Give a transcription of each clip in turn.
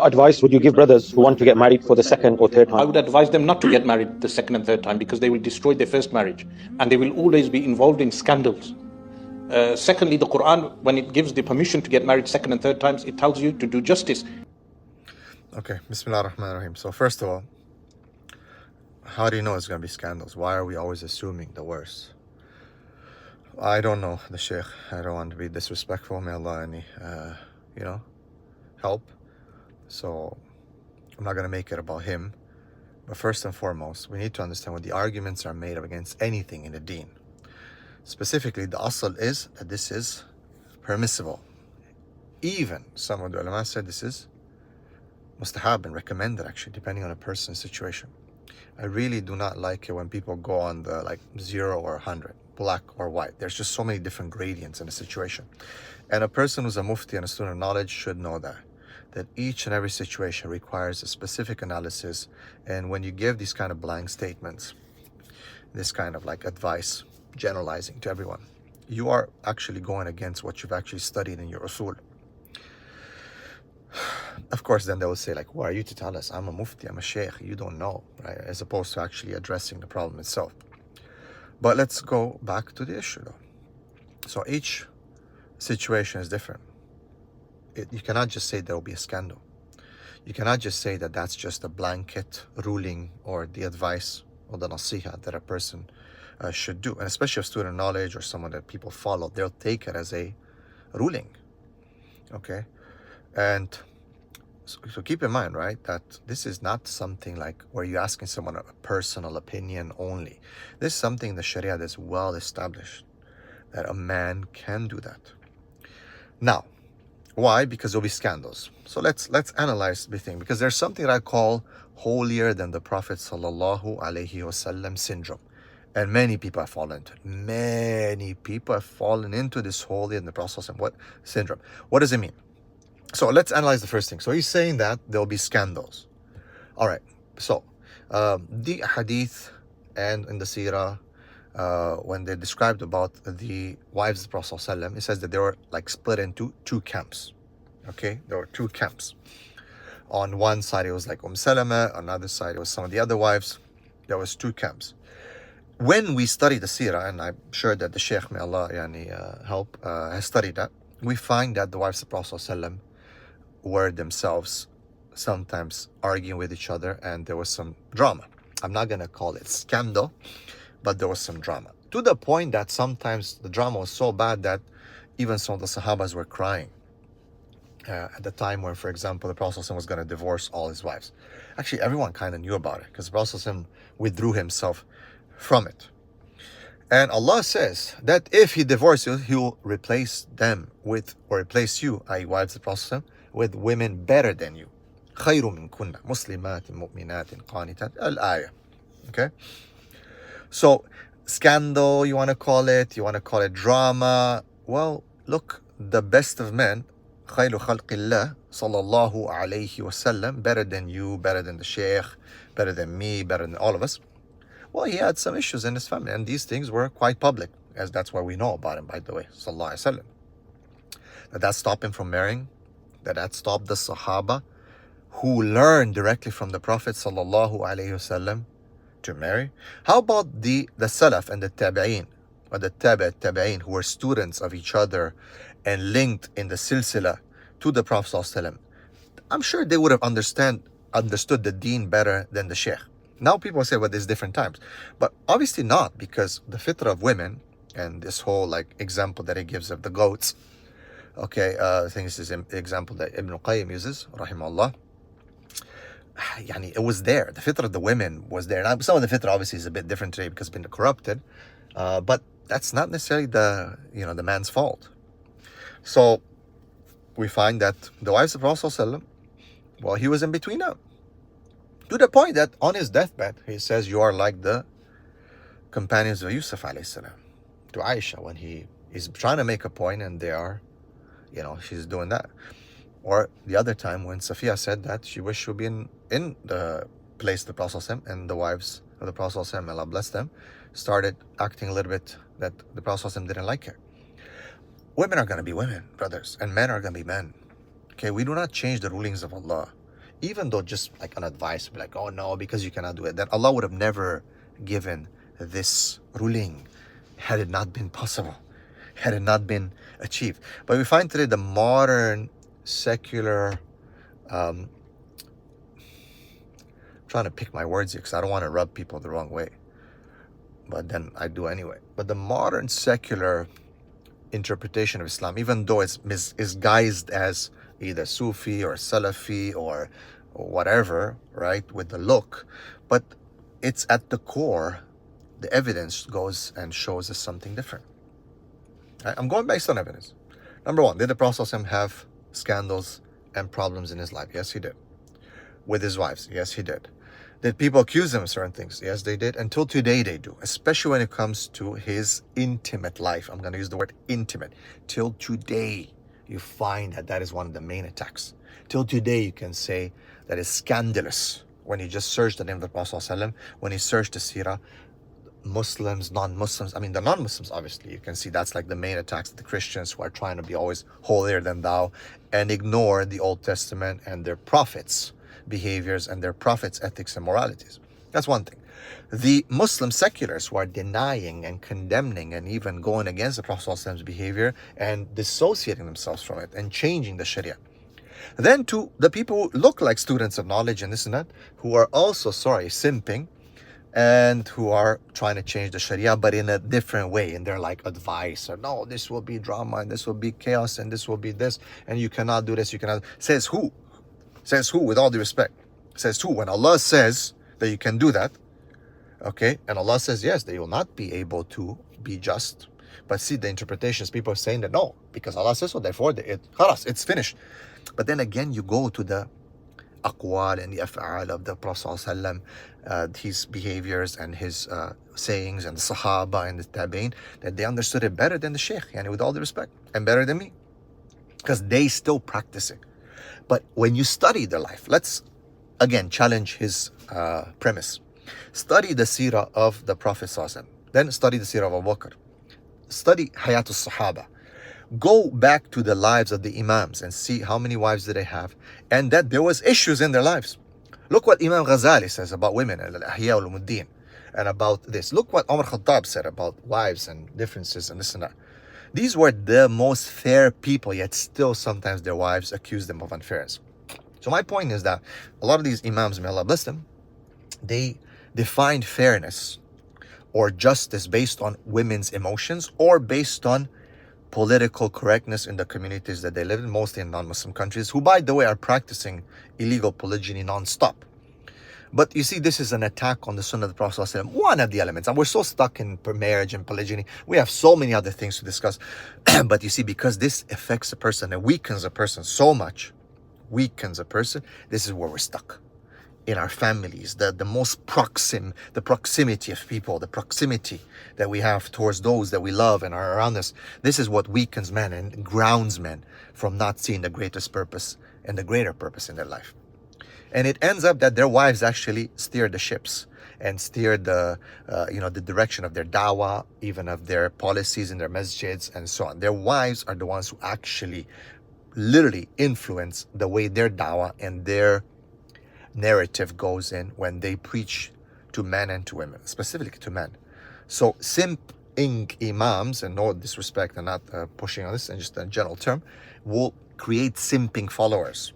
Advice would you give brothers who want to get married for the second or third time? I would advise them not to get married the second and third time, because they will destroy their first marriage and they will always be involved in scandals. Secondly, the Quran, when it gives the permission to get married second and third times, it tells you to do justice. Okay, Bismillah ar-Rahman ar-Rahim. So first of all, how do you know it's going to be scandals? Why are we always assuming the worst? I don't know the Sheikh. I don't want to be disrespectful. May Allah any, help. So I'm not going to make it about him. But first and foremost, we need to understand what the arguments are made of against anything in the deen. Specifically, the asl is that this is permissible. Even some of the ulama said this is mustahab and recommended, actually, depending on a person's situation. I really do not like it when people go on the 0 or 100, black or white. There's just so many different gradients in a situation. And a person who's a mufti and a student of knowledge should know that each and every situation requires a specific analysis. And when you give these kind of blank statements, this kind of advice, generalizing to everyone, you are actually going against what you've actually studied in your usul. Of course, then they will say, who are you to tell us? I'm a mufti, I'm a sheikh, you don't know, right? As opposed to actually addressing the problem itself. But let's go back to the issue, though. So each situation is different. You cannot just say there will be a scandal. You cannot just say that that's just a blanket ruling or the advice or the nasiha that a person should do. And especially if student knowledge or someone that people follow, they'll take it as a ruling. Okay? And so keep in mind, right, that this is not something where you're asking someone a personal opinion only. This is something in the Sharia that's well established, that a man can do that. Now, why? Because there'll be scandals. So let's analyze the thing, because there's something that I call holier than the Prophet sallallahu alaihi wasallam syndrome. And many people have fallen into it. Many people have fallen into this holier than the Prophet what syndrome. What does it mean? So let's analyze the first thing. So he's saying that there'll be scandals. All right. So the hadith and in the seerah, when they described about the wives of the Prophet ﷺ, it says that they were split into two camps. Okay, there were two camps. On one side it was Salama, on the other side it was some of the other wives. There was two camps. When we study the seerah, and I'm sure that the Shaykh, may Allah help, has studied that, we find that the wives of the Prophet ﷺ were themselves sometimes arguing with each other, and there was some drama. I'm not going to call it scandal, but there was some drama. To the point that sometimes the drama was so bad that even some of the Sahabas were crying at the time when, for example, the Prophet ﷺ was going to divorce all his wives. Actually, everyone kind of knew about it because the Prophet ﷺ withdrew himself from it. And Allah says that if he divorces you, he will replace them with, or replace you, i.e. wives of the Prophet ﷺ, with women better than you. خَيْرٌ مِنْكُنَّ مُسْلِمَاتٍ مُؤْمِنَاتٍ قَانِتَاتٍ Al-ayah. Okay? So, scandal, you want to call it drama. Well, look, the best of men, خَيْرُ خَلْقِ اللَّهِ sallallahu alayhi wasallam, better than you, better than the sheikh, better than me, better than all of us. Well, he had some issues in his family, and these things were quite public, as that's why we know about him, by the way, sallallahu alayhi wasallam. That stopped him from marrying, that stopped the Sahaba who learned directly from the Prophet sallallahu alaihi wasallam to marry. How about the Salaf and the Tabi'een, or the Tabi'een, who were students of each other and linked in the silsila to the Prophet sallallahu alaihi wasallam? I'm sure they would have understood the deen better than the sheikh. Now people say, well, there's different times. But obviously not, because the fitrah of women, and this whole example that he gives of the goats, okay, I think this is an example that Ibn Qayyim uses, rahimahullah. It was there. The fitrah of the women was there. Now, some of the fitrah obviously is a bit different today because it's been corrupted, but that's not necessarily the man's fault. So we find that the wives of Prophet ﷺ, well, he was in between them, to the point that on his deathbed he says, you are like the companions of Yusuf alayhi salam to Aisha, when he is trying to make a point and they are, she's doing that. Or the other time when Safiya said that she wished she would be in the place of the Prophet ﷺ, and the wives of the Prophet ﷺ, Allah bless them, started acting a little bit that the Prophet ﷺ didn't like her. Women are going to be women, brothers, and men are going to be men. Okay, we do not change the rulings of Allah. even though just like an advice, like, oh no, because you cannot do it, then Allah would have never given this ruling had it not been possible, had it not been achieved. But we find today the modern secular, I'm trying to pick my words here because I don't want to rub people the wrong way, but then I do anyway. But the modern secular interpretation of Islam, even though it's guised as either Sufi or Salafi or whatever, right, with the look, but it's at the core, the evidence goes and shows us something different. Right? I'm going based on evidence. Number one, did the Prophet ﷺ have scandals and problems in his life? Yes, he did. With his wives? Yes, he did. Did people accuse him of certain things? Yes, they did. Until today they do, especially when it comes to his intimate life. I'm going to use the word intimate. Till today, you find that that is one of the main attacks. Till today, you can say that is scandalous. When you just search the name of the Prophet ﷺ, when you search the seerah, Muslims, non-Muslims, I mean the non-Muslims, obviously, you can see that's like the main attacks, the Christians who are trying to be always holier than thou and ignore the Old Testament and their prophets' behaviors and their prophets' ethics and moralities. That's one thing. The Muslim seculars who are denying and condemning and even going against the Prophet ﷺ's behavior and dissociating themselves from it and changing the Sharia. Then to the people who look like students of knowledge and this and that, who are also, simping, and who are trying to change the Sharia, but in a different way, in their like advice, or no, this will be drama, and this will be chaos, and this will be this, and you cannot do this, you cannot. Says who? Says who, with all due respect? Says who? When Allah says that you can do that, okay, and Allah says yes, that you will not be able to be just. But see, the interpretations, people are saying that no, because Allah says so, therefore it's finished. But then again, you go to the aqwal and the af'al of the Prophet ﷺ, his behaviors and his sayings, and the Sahaba and the Tabi'in, that they understood it better than the Shaykh, with all due respect, and better than me, because they still practice it. But when you study their life, let's again challenge his premise. Study the seerah of the Prophet ﷺ, then study the seerah of Abu Bakr, study Hayatul Sahaba. Go back to the lives of the Imams and see how many wives did they have, and that there was issues in their lives. Look what Imam Ghazali says about women, Al-Ihya Ulumuddin, and about this. Look what Umar Khattab said about wives and differences and this and that. These were the most fair people, yet still sometimes their wives accused them of unfairness. So my point is that a lot of these Imams, may Allah bless them, they defined fairness or justice based on women's emotions or based on political correctness in the communities that they live in, mostly in non-Muslim countries, who, by the way, are practicing illegal polygyny non-stop. But you see, this is an attack on the Sunnah of the Prophet ﷺ, one of the elements. And we're so stuck in marriage and polygyny. We have so many other things to discuss. But you see, because this affects a person and weakens a person so much, this is where we're stuck. In our families, the proximity of people, the proximity that we have towards those that we love and are around us. This is what weakens men and grounds men from not seeing the greatest purpose and the greater purpose in their life. And it ends up that their wives actually steer the ships and steer the direction of their dawah, even of their policies in their masjids and so on. Their wives are the ones who actually literally influence the way their dawah and their narrative goes in when they preach to men and to women, specifically to men. So simping imams, and no disrespect and not pushing on this, and just a general term, will create simping followers.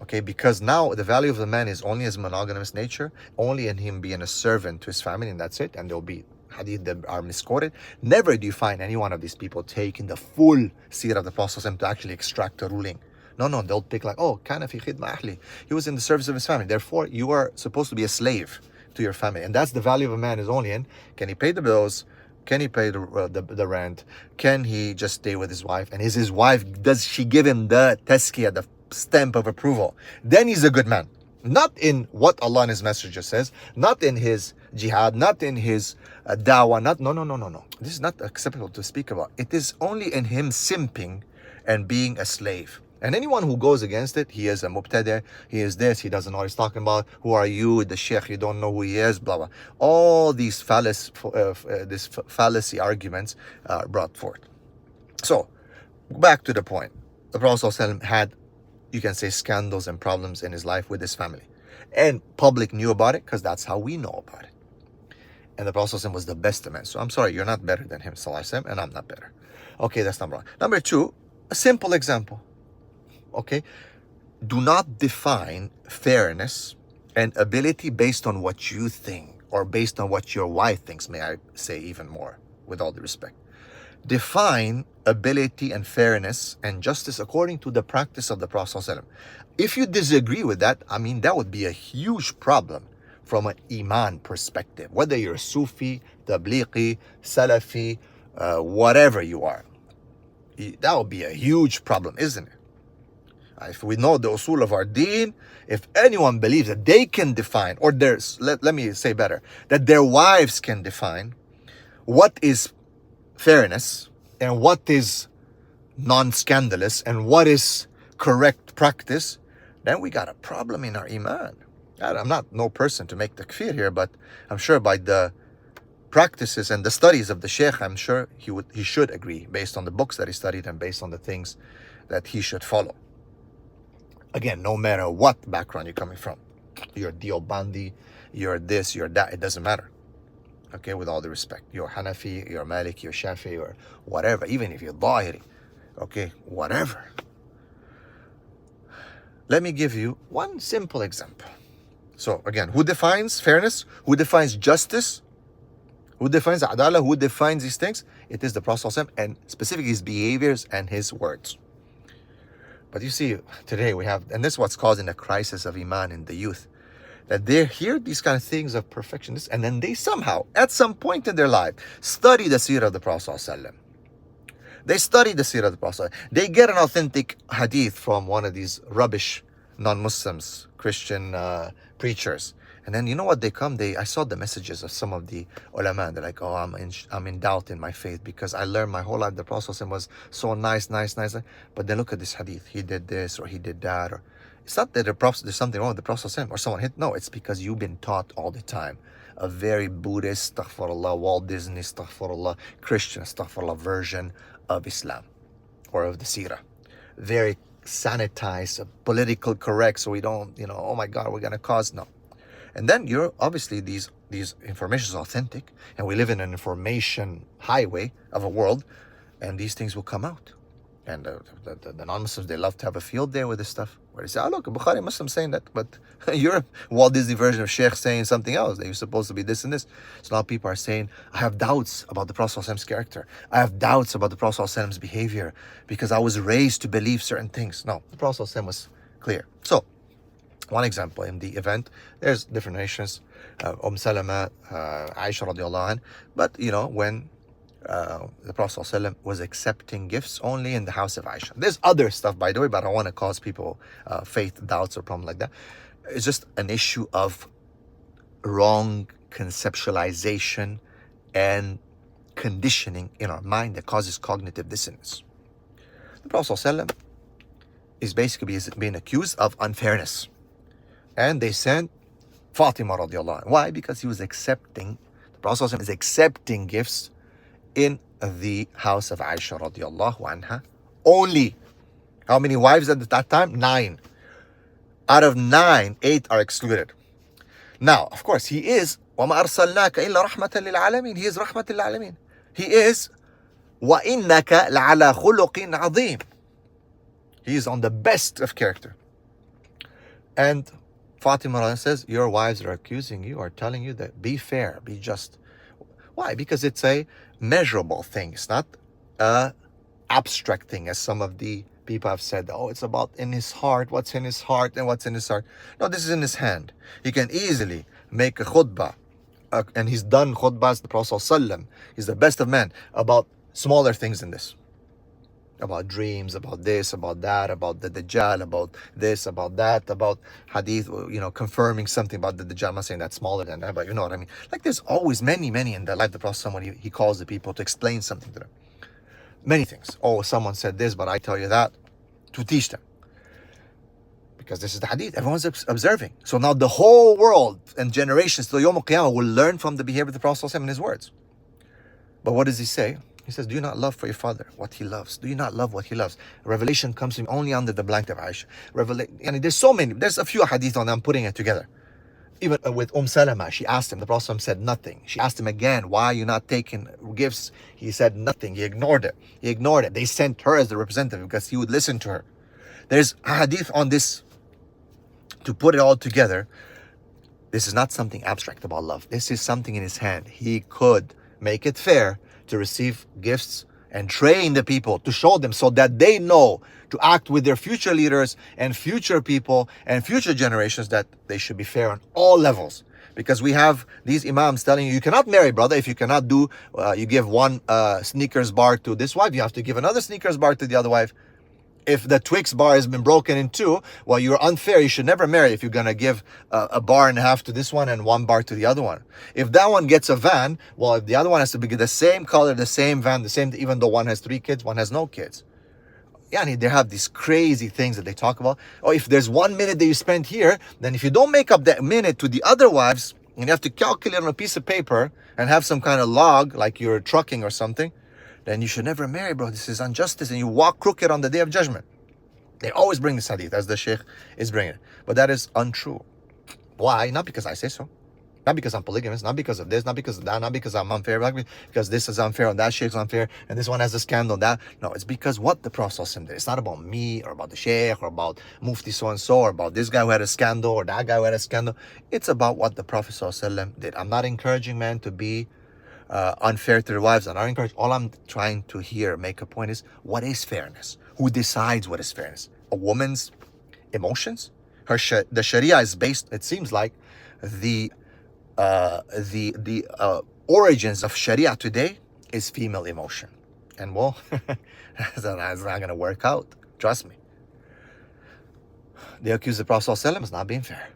Okay, because now the value of the man is only his monogamous nature, only in him being a servant to his family, and that's it. And there'll be hadith that are misquoted. Never do you find any one of these people taking the full seerah of the Prophet to actually extract a ruling. No, they'll pick like, oh, kana fi khidma ahli. He was in the service of his family. Therefore, you are supposed to be a slave to your family. And that's the value of a man, is only in, can he pay the bills? Can he pay the rent? Can he just stay with his wife? And is his wife, does she give him the tazkiyah, the stamp of approval? Then he's a good man. Not in what Allah and His Messenger says, not in his jihad, not in his dawah, no. This is not acceptable to speak about. It is only in him simping and being a slave. And anyone who goes against it, he is a mubtadi', he is this, he doesn't know what he's talking about, who are you, the sheikh, you don't know who he is, blah, blah. All these fallacy arguments brought forth. So, back to the point. The Prophet ﷺ had you can say, scandals and problems in his life with his family. And public knew about it because that's how we know about it. And the Prophet ﷺ was the best of men. So I'm sorry, you're not better than him, ﷺ, and I'm not better. Okay, that's number one. Number two, a simple example. Okay, do not define fairness and ability based on what you think or based on what your wife thinks, may I say even more, with all due respect. Define ability and fairness and justice according to the practice of the Prophet ﷺ. If you disagree with that, I mean, that would be a huge problem from an Iman perspective. Whether you're Sufi, Tablighi, Salafi, whatever you are, that would be a huge problem, isn't it? If we know the usul of our deen, if anyone believes that they can define, or let me say better, that their wives can define what is fairness and what is non-scandalous and what is correct practice, then we got a problem in our Iman. I'm not no person to make takfir here, but I'm sure by the practices and the studies of the Sheikh, I'm sure he should agree based on the books that he studied and based on the things that he should follow. Again, no matter what background you're coming from, you're Deobandi, you're this, you're that, it doesn't matter. Okay, with all due respect, you're Hanafi, you're Maliki, you're Shafi, or whatever, even if you're Dhahiri, okay, whatever. Let me give you one simple example. So again, who defines fairness? Who defines justice? Who defines adala? Who defines these things? It is the Prophet ﷺ, and specifically his behaviors and his words. But you see, today we have, and this is what's causing a crisis of Iman in the youth, that they hear these kind of things of perfection, and then they somehow, at some point in their life, study the seerah of the Prophet ﷺ. They study the seerah of the Prophet ﷺ. They get an authentic hadith from one of these rubbish non-Muslims, Christian preachers. And then you know what they come? I saw the messages of some of the ulama. They're like, oh, I'm in doubt in my faith because I learned my whole life the Prophet ﷺ was so nice. But then look at this hadith. He did this or he did that. Or it's not that there's something wrong with the Prophet ﷺ or someone hit. No, it's because you've been taught all the time a very Buddhist, astaghfirullah, Walt Disney, astaghfirullah, Christian, astaghfirullah version of Islam or of the seerah. Very sanitized, political correct, so we don't, oh my God, we're going to cause, no. And then you're obviously these information is authentic, and we live in an information highway of a world, and these things will come out. And the non-Muslims, they love to have a field day with this stuff, where they say, oh look, a Bukhari Muslim saying that, but you're a Walt Disney version of Sheikh saying something else, that you're supposed to be this and this. So now people are saying, I have doubts about the Prophet ﷺ's character. I have doubts about the Prophet ﷺ's behavior, because I was raised to believe certain things. No, the Prophet ﷺ was clear. So, one example, in the event, there's different nations, Salama, Aisha radiallahu anha, but when the Prophet ﷺ was accepting gifts only in the house of Aisha. There's other stuff, by the way, but I don't want to cause people faith doubts or problem like that. It's just an issue of wrong conceptualization and conditioning in our mind that causes cognitive dissonance. The Prophet ﷺ is basically being accused of unfairness. And they sent Fatima radiallahu anha. Why? Because he was accepting, the Prophet ﷺ is accepting gifts in the house of Aisha radiallahu anha only. How many wives at that time? 9. Out of 9, 8 are excluded. Now, of course, he is وَمَا أَرْسَلْنَاكَ إِلَّا رَحْمَةً لِلْعَالَمِينَ. He is رَحْمَةً لِلْعَالَمِينَ. He is وَإِنَّكَ لَعَلَى خُلُقٍ عَظِيمٍ. He is on the best of character. And Fatima says, your wives are accusing you or telling you that be fair, be just. Why? Because it's a measurable thing. It's not a abstract thing, as some of the people have said. Oh, it's about in his heart, what's in his heart and what's in his heart. No, this is in his hand. He can easily make a khutbah. And he's done khutbahs, the Prophet ﷺ. He's the best of men about smaller things than this. About dreams, about this, about that, about the Dajjal, about this, about that, about hadith, confirming something about the Dajjal. I'm not saying that's smaller than that, but you know what I mean. Like there's always many in the life of the Prophet, someone he calls the people to explain something to them. Many things. Oh, someone said this, but I tell you that, to teach them. Because this is the hadith, everyone's observing. So now the whole world and generations till Yawm al-Qiyamah will learn from the behavior of the Prophet and his words. But what does he say? He says, do you not love for your father what he loves? Do you not love what he loves? Revelation comes to him only under the blanket of Aisha. And there's so many, there's a few hadith on I'm putting it together. Even with Salama, she asked him, the Prophet said nothing. She asked him again, why are you not taking gifts? He said nothing. He ignored it. They sent her as the representative because he would listen to her. There's a hadith on this to put it all together. This is not something abstract about love. This is something in his hand. He could make it fair to receive gifts and train the people to show them so that they know to act with their future leaders and future people and future generations that they should be fair on all levels. Because we have these imams telling you, you cannot marry, brother, if you cannot do, you give one Snickers bar to this wife, you have to give another Snickers bar to the other wife. If the Twix bar has been broken in two, well, you're unfair. You should never marry if you're going to give a bar and a half to this one and one bar to the other one. If that one gets a van, well, if the other one has to be the same color, the same van, the same, even though one has 3 kids, one has no kids. Yeah, they have these crazy things that they talk about. Oh, if there's 1 minute that you spend here, then if you don't make up that minute to the other wives, and you have to calculate on a piece of paper and have some kind of log, like you're trucking or something, then you should never marry, bro. This is injustice, and you walk crooked on the day of judgment. They always bring this hadith, as the sheikh is bringing it. But that is untrue. Why? Not because I say so. Not because I'm polygamous. Not because of this. Not because of that. Not because I'm unfair. Not because this is unfair and that sheikh's unfair and this one has a scandal. That no, it's because what the Prophet did. It's not about me or about the sheikh or about Mufti so-and-so or about this guy who had a scandal or that guy who had a scandal. It's about what the Prophet did. I'm not encouraging men to be unfair to their wives. I'm not encouraging. All I'm trying to make a point is, what is fairness? Who decides what is fairness? A woman's emotions? The Sharia is based, it seems like, the origins of Sharia today is female emotion. And well, that's not going to work out. Trust me. They accuse the Prophet ﷺ of not being fair.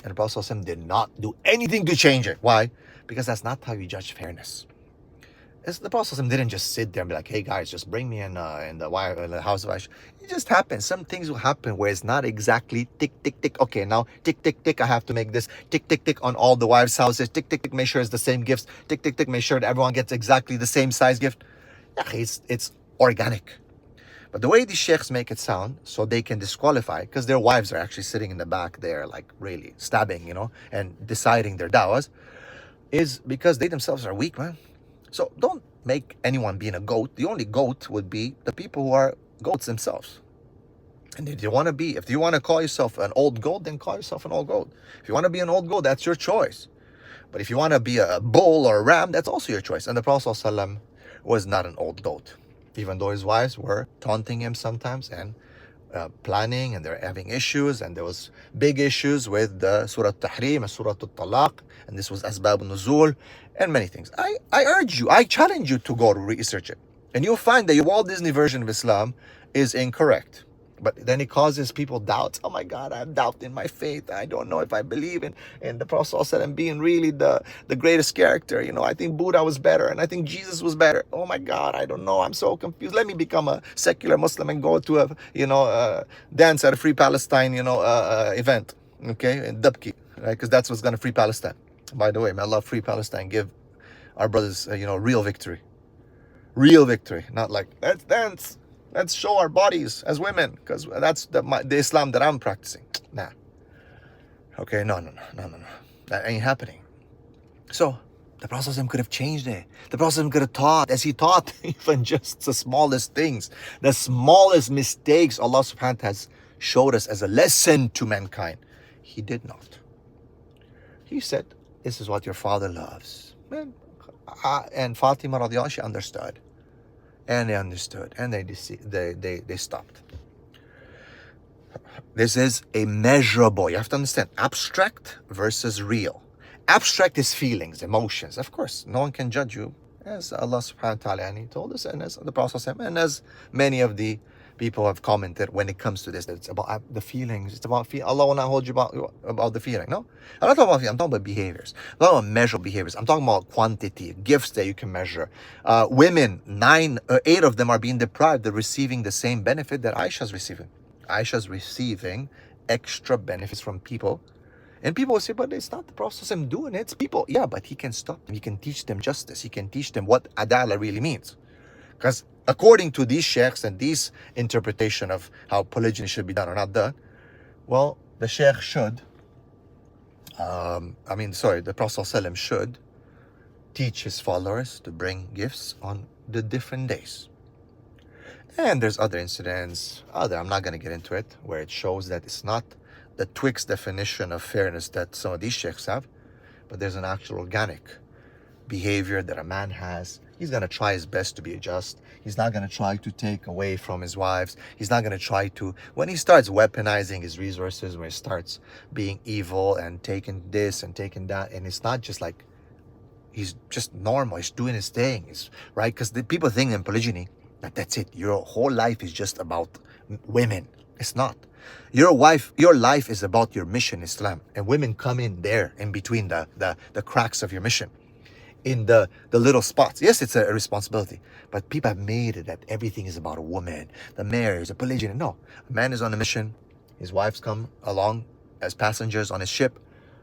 And the Prophet ﷺ did not do anything to change it. Why? Because that's not how you judge fairness. The Prophet ﷺ didn't just sit there and be like, hey guys, just bring me in the house of Aisha. It just happens. Some things will happen where it's not exactly tick, tick, tick. Okay, now tick, tick, tick, I have to make this. Tick, tick, tick on all the wives' houses. Tick, tick, tick, make sure it's the same gifts. Tick, tick, tick, make sure that everyone gets exactly the same size gift. It's organic. But the way these sheikhs make it sound, so they can disqualify, because their wives are actually sitting in the back there, like really stabbing, and deciding their dawahs, is because they themselves are weak, man. So don't make anyone being a goat. The only goat would be the people who are goats themselves. And if you want to call yourself an old goat, then call yourself an old goat. If you want to be an old goat, that's your choice. But if you want to be a bull or a ram, that's also your choice. And the Prophet ﷺ was not an old goat, even though his wives were taunting him sometimes and planning, and they're having issues, and there was big issues with the Surah Tahrim and Surah Talaq, and this was Asbab Nuzul and many things. I challenge you to go to research it, and you'll find that your Walt Disney version of Islam is incorrect. But then it causes people doubts. Oh my God, I'm doubting my faith. I don't know if I believe in the Prophet ﷺ being really the greatest character. I think Buddha was better, and I think Jesus was better. Oh my God, I don't know. I'm so confused. Let me become a secular Muslim and go to a dance at a Free Palestine event. Okay, in Dubki, right? Because that's what's gonna free Palestine. By the way, may Allah free Palestine. Give our brothers real victory. Real victory, not like let's dance. Let's show our bodies as women, because that's the Islam that I'm practicing. Nah. Okay, no. That ain't happening. So, the Prophet could have changed it. The Prophet could have taught, as he taught, even just the smallest things, the smallest mistakes Allah subhanahu wa ta'ala has showed us as a lesson to mankind. He did not. He said, this is what your father loves. And Fatima radiallahu anha, she understood. And they understood, and they stopped. This is a measurable. You have to understand, abstract versus real. Abstract is feelings, emotions. Of course, no one can judge you, as Allah subhanahu wa ta'ala, and He told us, and as the Prophet, and as many of the people have commented when it comes to this. It's about the feelings. It's about Allah will not hold you about the feeling. No, I'm not talking about feelings. I'm talking about behaviors. I'm talking about measurable behaviors. I'm talking about quantity, gifts that you can measure. Women, 8 of them are being deprived of receiving the same benefit that Aisha's receiving. Aisha's receiving extra benefits from people. And people will say, but it's not the Prophet doing it, it's people. Yeah, but he can stop them. He can teach them justice. He can teach them what adala really means. Because according to these sheikhs and these interpretation of how polygyny should be done or not done, well, the sheikh should, the Prophet ﷺ should teach his followers to bring gifts on the different days. And there's other incidents, I'm not going to get into it, where it shows that it's not the Twix definition of fairness that some of these sheikhs have, but there's an actual organic behavior that a man has. He's going to try his best to be just. He's not going to try to take away from his wives. He's not going to try to, when he starts weaponizing his resources, when he starts being evil and taking this and taking that, and it's not just like, he's just normal, he's doing his thing, right? Because the people think in polygyny that that's it, your whole life is just about women. It's not. Your life is about your mission, Islam, and women come in there in between the cracks of your mission, in the little spots. Yes, it's a responsibility, but people have made it that everything is about a woman, the marriage, the polygyny. No, a man is on a mission. His wives come along as passengers on his ship.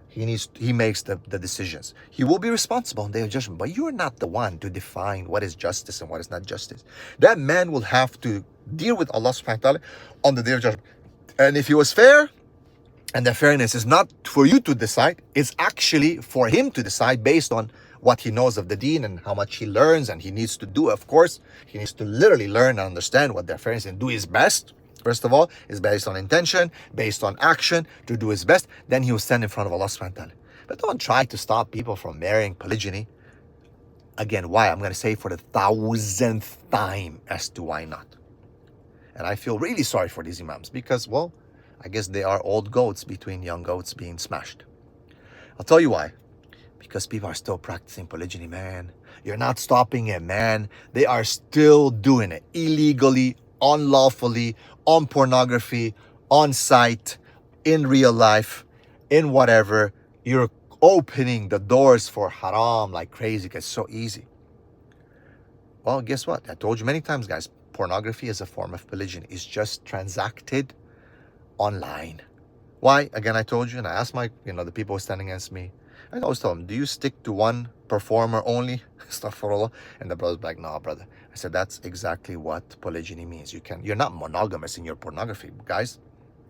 He makes the decisions. He will be responsible on the day of judgment, but you're not the one to define what is justice and what is not justice. That man will have to deal with Allah subhanahu wa ta'ala on the day of judgment. And if he was fair, and the fairness is not for you to decide, it's actually for him to decide based on what he knows of the deen and how much he learns, and he needs to do, of course, he needs to literally learn and understand what the fairness and do his best. First of all, is based on intention, based on action, to do his best. Then he will stand in front of Allah subhanahu wa ta'ala. But don't try to stop people from marrying polygyny. Again, why? I'm going to say for the 1000th time as to why not. And I feel really sorry for these imams because, well, I guess they are old goats between young goats being smashed. I'll tell you why. Because people are still practicing polygyny, man. You're not stopping it, man. They are still doing it illegally, unlawfully, on pornography, on site, in real life, in whatever. You're opening the doors for haram like crazy because it's so easy. Well, guess what? I told you many times, guys, pornography is a form of polygyny. It's just transacted online. Why? Again, I told you, and I asked the people who are standing against me, I always tell them, do you stick to one performer only? Astaghfirullah. And the brother's like, no, brother. I said, that's exactly what polygyny means. You're not monogamous in your pornography, guys.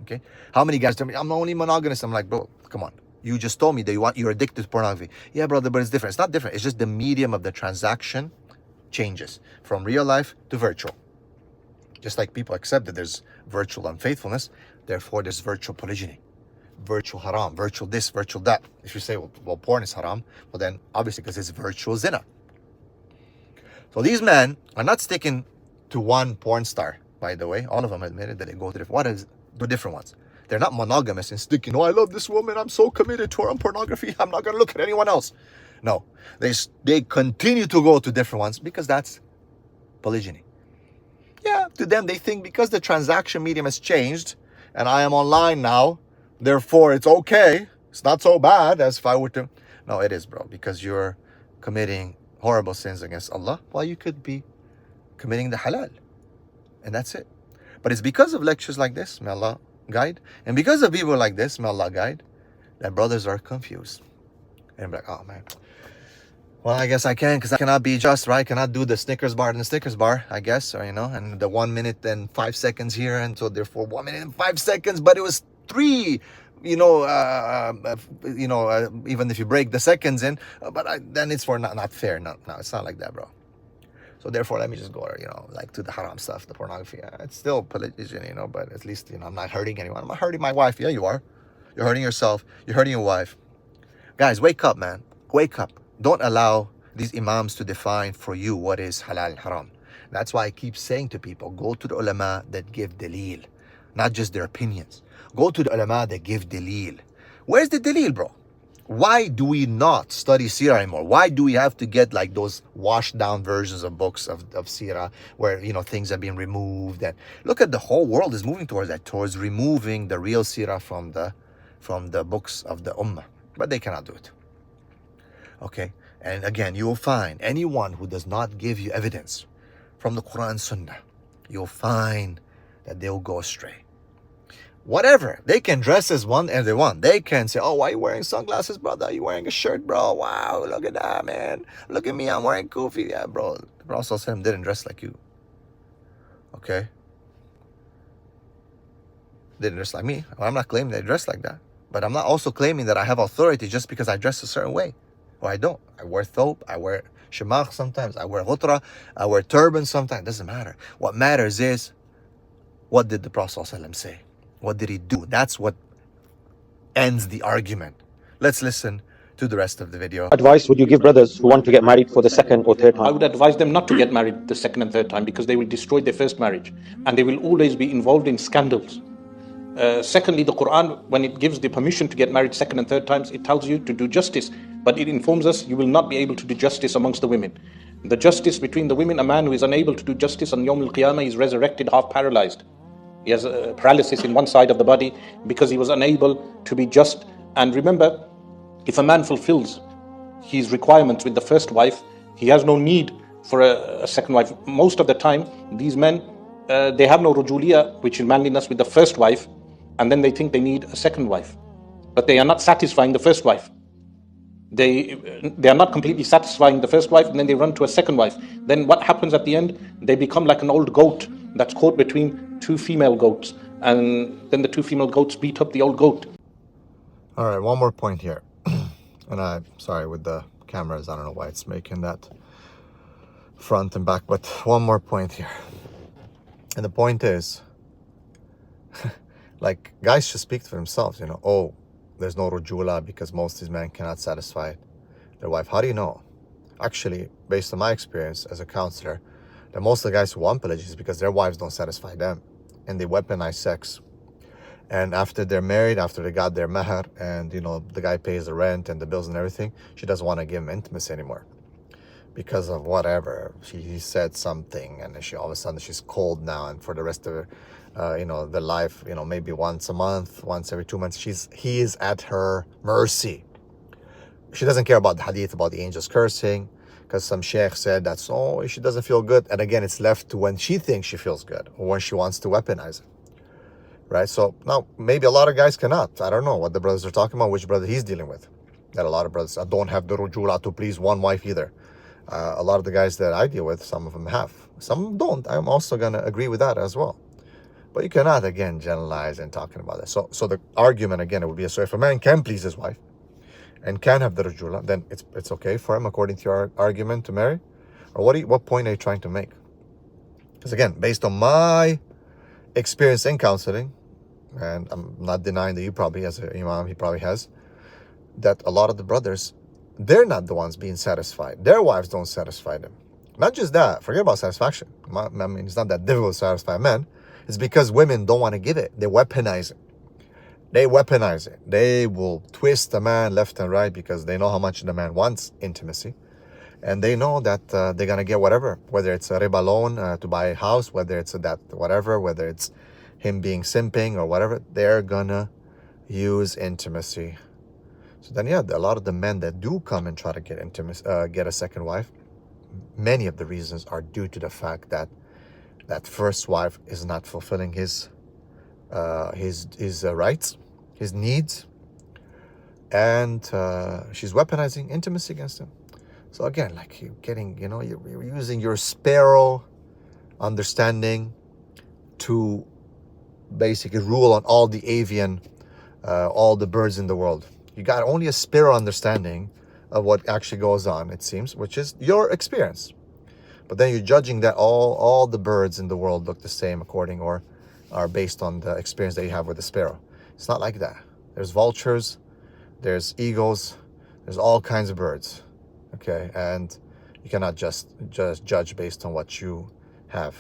Okay? How many guys tell me, I'm only monogamous? I'm like, bro, come on. You just told me that you're addicted to pornography. Yeah, brother, but it's different. It's not different. It's just the medium of the transaction changes from real life to virtual. Just like people accept that there's virtual unfaithfulness, therefore there's virtual polygyny. Virtual haram, virtual this, virtual that. If you say, well, porn is haram, well then, obviously, because it's virtual zina. So these men are not sticking to one porn star, by the way. All of them admitted that they go to the different ones. They're not monogamous and sticking, I love this woman, I'm so committed to her on pornography, I'm not going to look at anyone else. No, they continue to go to different ones because that's polygyny. Yeah, to them, they think because the transaction medium has changed and I am online now, therefore, it's okay. It's not so bad as if I were to. No, it is, bro, because you're committing horrible sins against Allah while you could be committing the halal. And that's it. But it's because of lectures like this, may Allah guide, and because of people like this, may Allah guide, that brothers are confused. And be like, oh, man. Well, I guess I can, because I cannot be just, right? I cannot do the Snickers bar and the Snickers bar, I guess, or, and the 1 minute and 5 seconds here, and so therefore 1 minute and 5 seconds, but it was 3, even if you break the seconds in, then it's for not fair. No, it's not like that, bro. So therefore, let me just go, to the haram stuff, the pornography. It's still polygyny, but at least, I'm not hurting anyone. I'm not hurting my wife. Yeah, you are. You're hurting yourself. You're hurting your wife. Guys, wake up, man. Wake up. Don't allow these imams to define for you what is halal and haram. That's why I keep saying to people, go to the ulama that give dalil, not just their opinions. Go to the ulama that give dalil. Where's the dalil, bro? Why do we not study seerah anymore? Why do we have to get like those washed down versions of books of seerah where, things have been removed? And look at the whole world is moving towards that, towards removing the real seerah from the books of the ummah. But they cannot do it. Okay? And again, you will find anyone who does not give you evidence from the Quran and Sunnah, you'll find that they'll go astray. whatever. They can dress as one and they want. They can say, oh, why are you wearing sunglasses, brother? You wearing a shirt, bro? Wow, look at that, man. Look at me, I'm wearing kufi. Yeah, bro. The Prophet ﷺ didn't dress like you. Okay? Didn't dress like me. Well, I'm not claiming that I dress like that. But I'm not also claiming that I have authority just because I dress a certain way. Or I don't. I wear thobe, I wear shemagh sometimes, I wear ghutra, I wear turban sometimes. It doesn't matter. What matters is, what did the Prophet ﷺ say? What did he do? That's what ends the argument. Let's listen to the rest of the video. Advice would you give brothers who want to get married for the second or third I time? would advise them not to get married the second and third time because they will destroy their first marriage and they will always be involved in scandals. Secondly, the Quran, when it gives the permission to get married second and third times, it tells you to do justice, but it informs us you will not be able to do justice amongst the women. The justice between the women, a man who is unable to do justice on Yawm al-Qiyamah is resurrected half paralyzed. He has paralysis in one side of the body because he was unable to be just. And remember, if a man fulfills his requirements with the first wife, he has no need for a second wife. Most of the time, these men, they have no rujuliya, which is manliness, with the first wife, and then they think they need a second wife. But they are not satisfying the first wife. They are not completely satisfying the first wife, and then they run to a second wife. Then what happens at the end? They become like an old goat that's caught between two female goats, and then the two female goats beat up the old goat. All right, one more point here. And I'm sorry with the cameras, I don't know why it's making that front and back, but one more point here. And the point is, like, guys should speak for themselves, you know. Oh, there's no rujula because most of these men cannot satisfy their wife. How do you know? Actually, based on my experience as a counselor, that most of the guys who want polygyny is because their wives don't satisfy them and they weaponize sex. And after they're married, after they got their mahar, and you know the guy pays the rent and the bills and everything, she doesn't want to give him intimacy anymore because of whatever. He said something, and she all of a sudden she's cold now, and for the rest of her, the life, maybe once a month, once every 2 months, he is at her mercy. She doesn't care about the hadith about the angels cursing, because some sheikh said that's she doesn't feel good, and again it's left to when she thinks she feels good or when she wants to weaponize it. Right, so now maybe a lot of guys cannot. I don't know what the brothers are talking about, which brother he's dealing with. That a lot of brothers don't have the rujula to please one wife either. A lot of the guys that I deal with, some of them have. Some don't. I'm also going to agree with that as well. But you cannot, again, generalize and talking about that. So the argument, again, it would be, so if a man can please his wife and can have the rujula, then it's okay for him, according to your argument, to marry? Or what point are you trying to make? Because, again, based on my experience in counseling, and I'm not denying that you probably, as an imam, he probably has, that a lot of the brothers, they're not the ones being satisfied. Their wives don't satisfy them. Not just that, forget about satisfaction. I mean, it's not that difficult to satisfy men. It's because women don't want to give it. They weaponize it. They will twist the man left and right because they know how much the man wants intimacy. And they know that they're going to get whatever, whether it's a riba loan to buy a house, whether it's that whatever, whether it's him being simping or whatever, they're going to use intimacy. So then, yeah, a lot of the men that do come and try to get intimacy, get a second wife, many of the reasons are due to the fact that that first wife is not fulfilling his rights, his needs, and she's weaponizing intimacy against him. So again, like you're getting, you're using your sparrow understanding to basically rule on all the avian, all the birds in the world. You got only a sparrow understanding of what actually goes on, it seems, which is your experience. But then you're judging that all the birds in the world look the same according or are based on the experience that you have with the sparrow. It's not like that. There's vultures, there's eagles, there's all kinds of birds. Okay, and you cannot just judge based on what you have.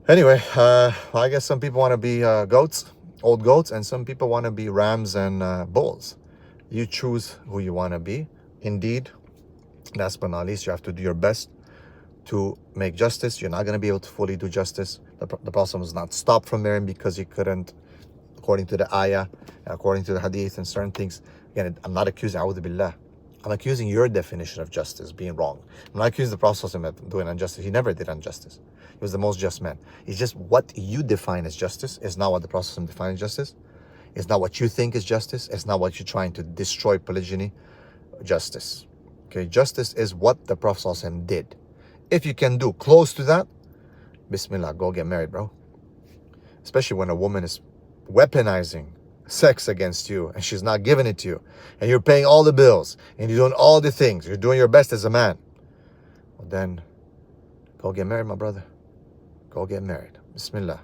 Anyway, I guess some people want to be goats, old goats, and some people want to be rams and bulls. You choose who you want to be. Indeed, last but not least, you have to do your best to make justice. You're not going to be able to fully do justice. The Prophet was not stopped from marrying because he couldn't, according to the ayah, according to the hadith and certain things. Again, I'm not accusing, a'udhu billah. I'm accusing your definition of justice being wrong. I'm not accusing the Prophet of doing injustice. He never did injustice. He was the most just man. It's just what you define as justice is not what the Prophet defined as justice. It's not what you think is justice. It's not what you're trying to destroy polygyny. Justice. Okay, justice is what the Prophet did. If you can do close to that, Bismillah, go get married, bro. Especially when a woman is weaponizing sex against you and she's not giving it to you, and you're paying all the bills and you're doing all the things, you're doing your best as a man, well then go get married, my brother. Go get married. Bismillah.